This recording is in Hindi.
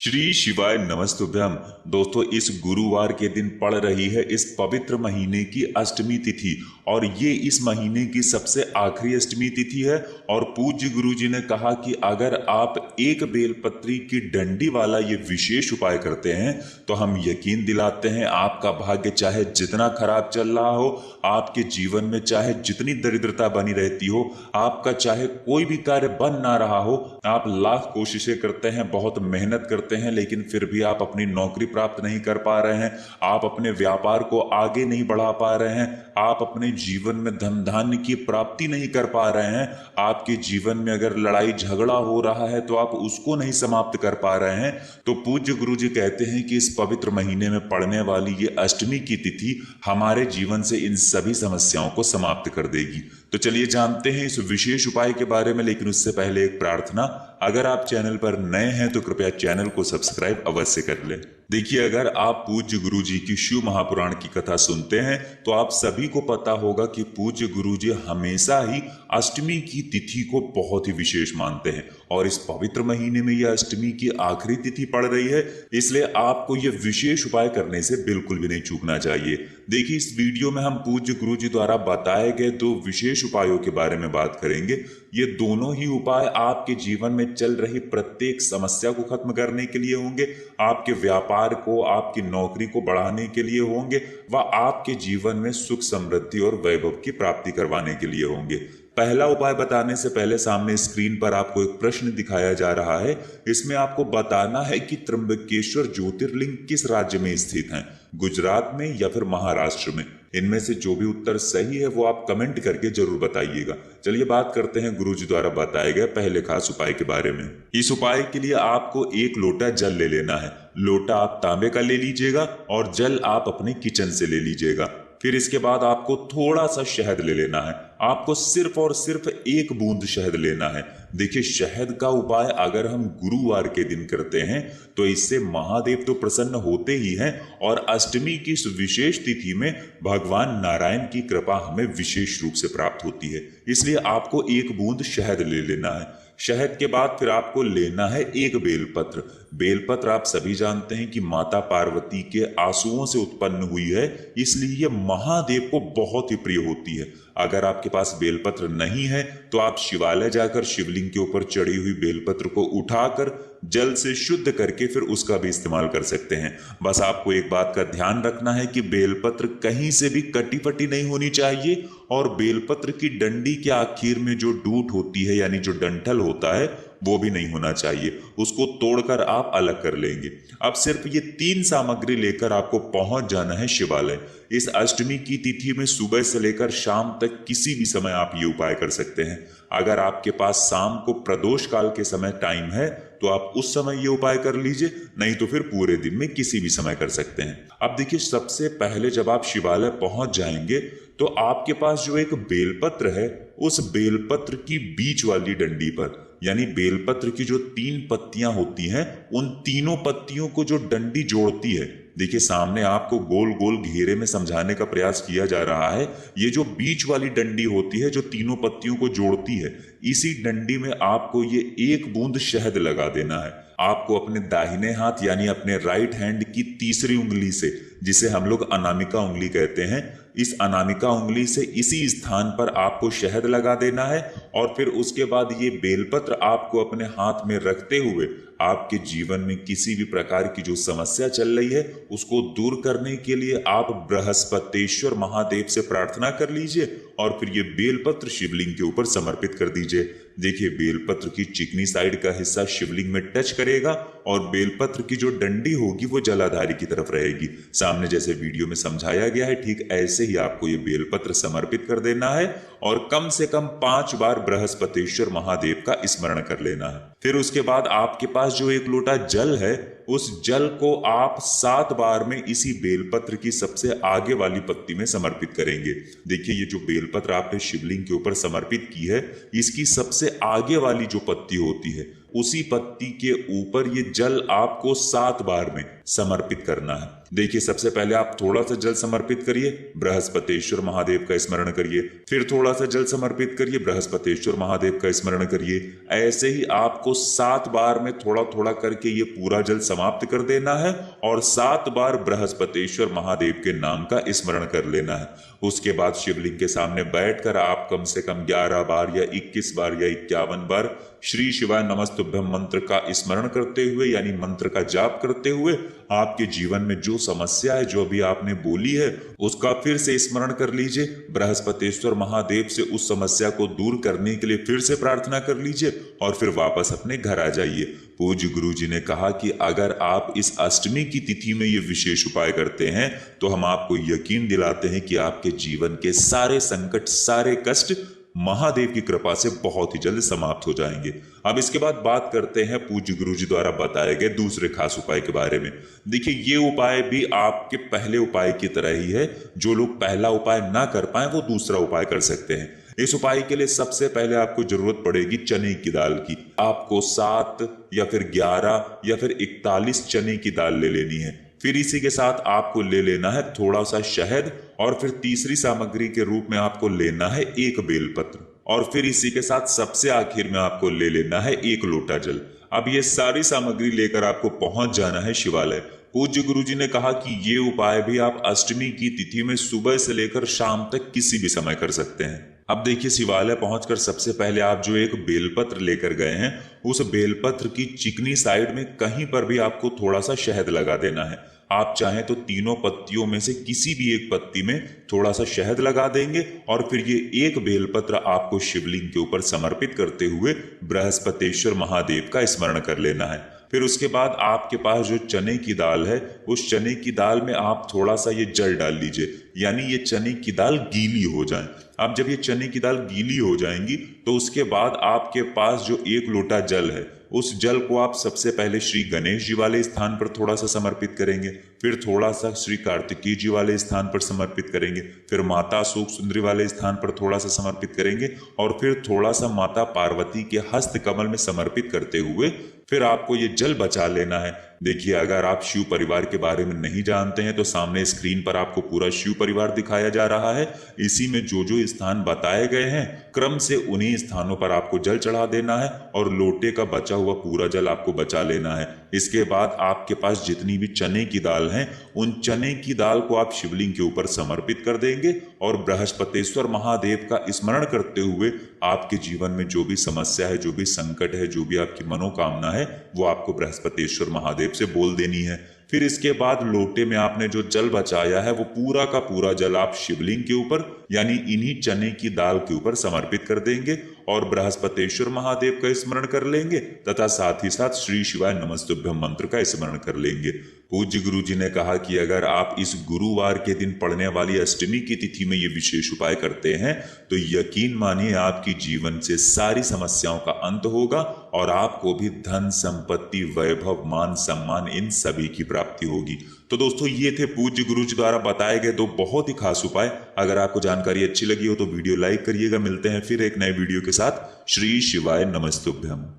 श्री शिवाय नमस्तुभ्यम। दोस्तों, इस गुरुवार के दिन पड़ रही है इस पवित्र महीने की अष्टमी तिथि और ये इस महीने की सबसे आखिरी अष्टमी तिथि है। और पूज्य गुरु जी ने कहा कि अगर आप एक बेलपत्री की डंडी वाला ये विशेष उपाय करते हैं तो हम यकीन दिलाते हैं आपका भाग्य चाहे जितना खराब चल रहा हो, आपके जीवन में चाहे जितनी दरिद्रता बनी रहती हो, आपका चाहे कोई भी कार्य बन ना रहा हो, आप लाख कोशिशें करते हैं, बहुत मेहनत करते हैं, लेकिन फिर भी आप अपनी नौकरी प्राप्त नहीं कर पा रहे हैं, आप अपने व्यापार को आगे नहीं बढ़ा पा रहे हैं, आप अपने जीवन में धन धान्य की प्राप्ति नहीं कर पा रहे हैं, आपके जीवन में अगर लड़ाई झगड़ा हो रहा है तो आप उसको नहीं समाप्त कर पा रहे हैं, तो पूज्य गुरु जी कहते हैं कि इस पवित्र महीने में पड़ने वाली ये अष्टमी की तिथि हमारे जीवन से इन सभी समस्याओं को समाप्त कर देगी। तो चलिए जानते हैं इस विशेष उपाय के बारे में, लेकिन उससे पहले एक प्रार्थना। अगर आप चैनल पर नए हैं तो कृपया चैनल को सब्सक्राइब अवश्य कर लें। देखिए, अगर आप पूज्य गुरु जी की शिव महापुराण की कथा सुनते हैं तो आप सभी को पता होगा कि पूज्य गुरु जी हमेशा ही अष्टमी की तिथि को बहुत ही विशेष मानते हैं और इस पवित्र महीने में यह अष्टमी की आखिरी तिथि पड़ रही है, इसलिए आपको यह विशेष उपाय करने से बिल्कुल भी नहीं चूकना चाहिए। देखिए, इस वीडियो में हम पूज्य गुरु जी द्वारा बताए गए दो विशेष उपायों के बारे में बात करेंगे। ये दोनों ही उपाय आपके जीवन में चल रही प्रत्येक समस्या को खत्म करने के लिए होंगे, आपके व्यापार को, आपकी नौकरी को बढ़ाने के लिए होंगे व आपके जीवन में सुख समृद्धि और वैभव की प्राप्ति करवाने के लिए होंगे। पहला उपाय बताने से पहले सामने स्क्रीन पर आपको एक प्रश्न दिखाया जा रहा है। इसमें आपको बताना है कि त्र्यंबकेश्वर ज्योतिर्लिंग किस राज्य में स्थित है, गुजरात में या फिर महाराष्ट्र में। इनमें से जो भी उत्तर सही है वो आप कमेंट करके जरूर बताइएगा। चलिए बात करते हैं गुरु जी द्वारा बताए गए पहले खास उपाय के बारे में। इस उपाय के लिए आपको एक लोटा जल ले लेना है। लोटा आप तांबे का ले लीजिएगा और जल आप अपने किचन से ले लीजिएगा। फिर इसके बाद आपको थोड़ा सा शहद ले लेना है। आपको सिर्फ और सिर्फ एक बूंद शहद लेना है। देखिए, शहद का उपाय अगर हम गुरुवार के दिन करते हैं तो इससे महादेव तो प्रसन्न होते ही हैं और अष्टमी की इस विशेष तिथि में भगवान नारायण की कृपा हमें विशेष रूप से प्राप्त होती है। इसलिए आपको एक बूंद शहद ले लेना है। शहद के बाद फिर आपको लेना है एक बेलपत्र। बेलपत्र आप सभी जानते हैं कि माता पार्वती के आंसुओं से उत्पन्न हुई है, इसलिए यह महादेव को बहुत ही प्रिय होती है। अगर आपके पास बेलपत्र नहीं है तो आप शिवालय जाकर शिवलिंग के ऊपर चढ़ी हुई बेलपत्र को उठाकर जल से शुद्ध करके फिर उसका भी इस्तेमाल कर सकते हैं। बस आपको एक बात का ध्यान रखना है कि बेलपत्र कहीं से भी कटी फटी नहीं होनी चाहिए और बेलपत्र की डंडी के आखिर में जो डूट होती है यानी जो डंठल होता है वो भी नहीं होना चाहिए। उसको तोड़कर आप अलग कर लेंगे। अब सिर्फ ये 3 सामग्री लेकर आपको पहुंच जाना है शिवालय। इस अष्टमी की तिथि में सुबह से लेकर शाम तक किसी भी समय आप ये उपाय कर सकते हैं। अगर आपके पास शाम को प्रदोष काल के समय टाइम है तो आप उस समय ये उपाय कर लीजिए, नहीं तो फिर पूरे दिन में किसी भी समय कर सकते हैं। अब देखिए, सबसे पहले जब आप शिवालय पहुंच जाएंगे तो आपके पास जो एक बेलपत्र है, उस बेलपत्र की बीच वाली डंडी पर, यानी बेलपत्र की जो 3 पत्तियां होती हैं, उन तीनों पत्तियों को जो डंडी जोड़ती है, देखिए सामने आपको गोल गोल घेरे में समझाने का प्रयास किया जा रहा है। ये जो बीच वाली डंडी होती है जो तीनों पत्तियों को जोड़ती है, इसी डंडी में आपको ये एक बूंद शहद लगा देना है। आपको अपने दाहिने हाथ यानी अपने राइट हैंड की तीसरी उंगली से, जिसे हम लोग अनामिका उंगली कहते हैं, इस अनामिका उंगली से इसी स्थान पर आपको शहद लगा देना है और फिर उसके बाद ये बेलपत्र आपको अपने हाथ में रखते हुए आपके जीवन में किसी भी प्रकार की जो समस्या चल रही है उसको दूर करने के लिए आप बृहस्पतेश्वर महादेव से प्रार्थना कर लीजिए और फिर ये बेलपत्र शिवलिंग के ऊपर समर्पित कर दीजिए। देखिए, बेलपत्र की चिकनी साइड का हिस्सा शिवलिंग में टच करेगा और बेलपत्र की जो डंडी होगी वो जलाधारी की तरफ रहेगी। सामने जैसे वीडियो में समझाया गया है, ठीक ऐसे ही आपको ये बेलपत्र समर्पित कर देना है और कम से कम 5 बार बृहस्पतेश्वर महादेव का स्मरण कर लेना है। फिर उसके बाद आपके पास जो एक लोटा जल है, उस जल को आप 7 बार में इसी बेलपत्र की सबसे आगे वाली पत्ती में समर्पित करेंगे। देखिए, ये जो बेलपत्र आपने शिवलिंग के ऊपर समर्पित की है, इसकी सबसे आगे वाली जो पत्ती होती है, उसी पत्ती के ऊपर ये जल आपको 7 बार में समर्पित करना है। देखिए, सबसे पहले आप थोड़ा सा जल समर्पित करिए, बृहस्पतिश्वर महादेव का स्मरण करिए। फिर थोड़ा सा जल समर्पित करिए, बृहस्पतिश्वर महादेव का स्मरण करिए। ऐसे ही आपको 7 बार में थोड़ा थोड़ा करके ये पूरा जल समाप्त कर देना है और 7 बार बृहस्पतिश्वर महादेव के नाम का स्मरण कर लेना है। उसके बाद शिवलिंग के सामने बैठकर आप कम से कम 11 बार या 21 बार या 51 बार श्री शिवाय नमस्तुभ्यम मंत्र का स्मरण करते हुए, यानी मंत्र का जाप करते हुए, आपके जीवन में जो समस्या है, जो भी आपने बोली है, उसका फिर से स्मरण कर लीजिए। बृहस्पतिश्वर महादेव से उस समस्या को दूर करने के लिए फिर से प्रार्थना कर लीजिए और फिर वापस अपने घर आ जाइए। पूज्य गुरु जी ने कहा कि अगर आप इस अष्टमी की तिथि में ये विशेष उपाय करते हैं तो हम आपको यकीन दिलाते हैं कि आपके जीवन के सारे संकट, सारे कष्ट महादेव की कृपा से बहुत ही जल्द समाप्त हो जाएंगे। अब इसके बाद बात करते हैं पूज्य गुरु जी द्वारा बताए गए दूसरे खास उपाय के बारे में। देखिए, ये उपाय भी आपके पहले उपाय की तरह ही है। जो लोग पहला उपाय ना कर पाए वो दूसरा उपाय कर सकते हैं। इस उपाय के लिए सबसे पहले आपको जरूरत पड़ेगी चने की दाल की। आपको 7 या फिर 11 या फिर 41 चने की दाल ले लेनी है। फिर इसी के साथ आपको ले लेना है थोड़ा सा शहद और फिर तीसरी सामग्री के रूप में आपको लेना है 1 बेलपत्र और फिर इसी के साथ सबसे आखिर में आपको ले लेना है 1 लोटा जल। अब ये सारी सामग्री लेकर आपको पहुंच जाना है शिवालय। पूज्य गुरु जी ने कहा कि ये उपाय भी आप अष्टमी की तिथि में सुबह से लेकर शाम तक किसी भी समय कर सकते हैं। अब देखिए, शिवालय पहुंचकर सबसे पहले आप जो एक बेलपत्र लेकर गए हैं, उस बेलपत्र की चिकनी साइड में कहीं पर भी आपको थोड़ा सा शहद लगा देना है। आप चाहें तो तीनों पत्तियों में से किसी भी एक पत्ती में थोड़ा सा शहद लगा देंगे और फिर ये 1 बेलपत्र आपको शिवलिंग के ऊपर समर्पित करते हुए बृहस्पतिश्वर महादेव का स्मरण कर लेना है। फिर उसके बाद आपके पास जो चने की दाल है, उस चने की दाल में आप थोड़ा सा ये जल डाल लीजिए, यानी ये चने की दाल गीली हो जाए। अब जब ये चने की दाल गीली हो जाएंगी तो उसके बाद आपके पास जो 1 लोटा जल है, उस जल को आप सबसे पहले श्री गणेश जी वाले स्थान पर थोड़ा सा समर्पित करेंगे, फिर थोड़ा सा श्री कार्तिकेय जी वाले स्थान पर समर्पित करेंगे, फिर माता अशोक सुंदरी वाले स्थान पर थोड़ा सा समर्पित करेंगे और फिर थोड़ा सा माता पार्वती के हस्त कमल में समर्पित करते हुए फिर आपको ये जल बचा लेना है। देखिए, अगर आप शिव परिवार के बारे में नहीं जानते हैं तो सामने स्क्रीन पर आपको पूरा शिव परिवार दिखाया जा रहा है। इसी में जो जो स्थान बताए गए हैं, क्रम से उन्हीं स्थानों पर आपको जल चढ़ा देना है और लोटे का बचा हुआ पूरा जल आपको बचा लेना है। इसके बाद आपके पास जितनी भी चने की दाल है, उन चने की दाल को आप शिवलिंग के ऊपर समर्पित कर देंगे और बृहस्पतिश्वर महादेव का स्मरण करते हुए आपके जीवन में जो भी समस्या है, जो भी संकट है, जो भी आपकी मनोकामना है, वो आपको बृहस्पतिश्वर महादेव से बोल देनी है। फिर इसके बाद लोटे में आपने जो जल बचाया है, वो पूरा का पूरा जल आप शिवलिंग के ऊपर, यानी इन्हीं चने की दाल के ऊपर समर्पित कर देंगे और बृहस्पतिश्वर महादेव का स्मरण कर लेंगे तथा साथ ही साथ श्री शिवाय नमस्तुभ्यम मंत्र का स्मरण कर लेंगे। पूज्य गुरु जी ने कहा कि अगर आप इस गुरुवार के दिन पड़ने वाली अष्टमी की तिथि में ये विशेष उपाय करते हैं तो यकीन मानिए आपकी जीवन से सारी समस्याओं का अंत होगा और आपको भी धन, संपत्ति, वैभव, मान, सम्मान, इन सभी की प्राप्ति होगी। तो दोस्तों, ये थे पूज्य गुरु जी द्वारा बताए गए 2 बहुत ही खास उपाय। अगर आपको जानकारी अच्छी लगी हो तो वीडियो लाइक करिएगा। मिलते हैं फिर एक नए वीडियो के साथ। श्री शिवाय नमस्तुभ्यम।